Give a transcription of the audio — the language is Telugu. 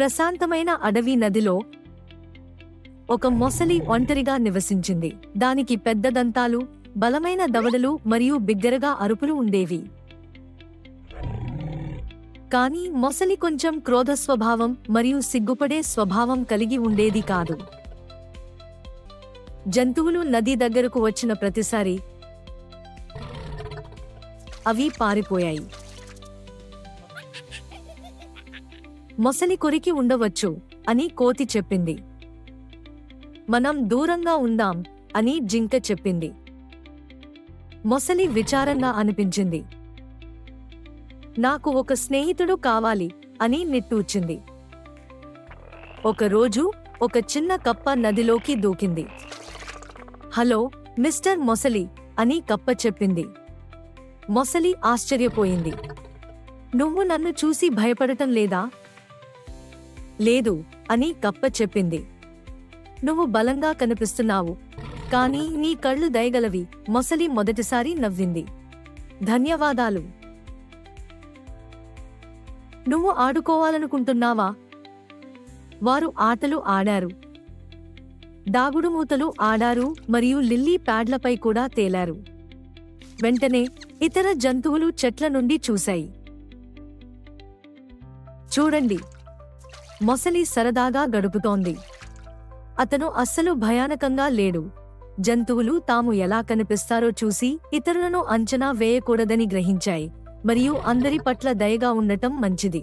ప్రశాంతమైన అడవి నదిలో ఒక మొసలి ఒంటరిగా నివసించింది. దానికి పెద్ద దంతాలు, బలమైన దవడలు మరియు బిగ్గరగా అరుపులు ఉండేవి. కానీ మొసలి కొంచెం క్రోధ స్వభావం మరియు సిగ్గుపడే స్వభావం కలిగి ఉండేది కాదు. జంతువులు నది దగ్గరకు వచ్చిన ప్రతిసారి అవి పారిపోయాయి. మొసలి కొరికి ఉండవచ్చు అని కోతి చెప్పింది. మనం దూరంగా ఉందాం అని జింక చెప్పింది. మొసలి విచారంగా అనిపించింది. నాకు ఒక స్నేహితుడు కావాలి అని నిట్టూర్చింది. ఒకరోజు ఒక చిన్న కప్ప నదిలోకి దూకింది. హలో మిస్టర్ మొసలి అని కప్ప చెప్పింది. మొసలి ఆశ్చర్యపోయింది. నువ్వు నన్ను చూసి భయపడటం లేదా? లేదు అని కప్ప చెప్పింది. నువ్వు బలంగా కనిపిస్తున్నావు, కానీ నీ కళ్ళు దయగలవి. మొసలి మొదటిసారి నవ్వింది. ధన్యవాదాలు. నువ్వు ఆడుకోవాలనుకుంటున్నావా? వారు ఆటలు ఆడారు, దాగుడుమూతలు ఆడారు మరియు లిల్లీ ప్యాడ్లపై కూడా తేలారు. వెంటనే ఇతర జంతువులు చెట్ల నుండి చూశాయి. చూడండి, మొసలి సరదాగా గడుపుతోంది. అతను అస్సలు భయానకంగా లేడు. జంతువులు తాము ఎలా కనిపిస్తారో చూసి ఇతరులను అంచనా వేయకూడదని గ్రహించాయి మరియు అందరి పట్ల దయగా ఉండటం మంచిది.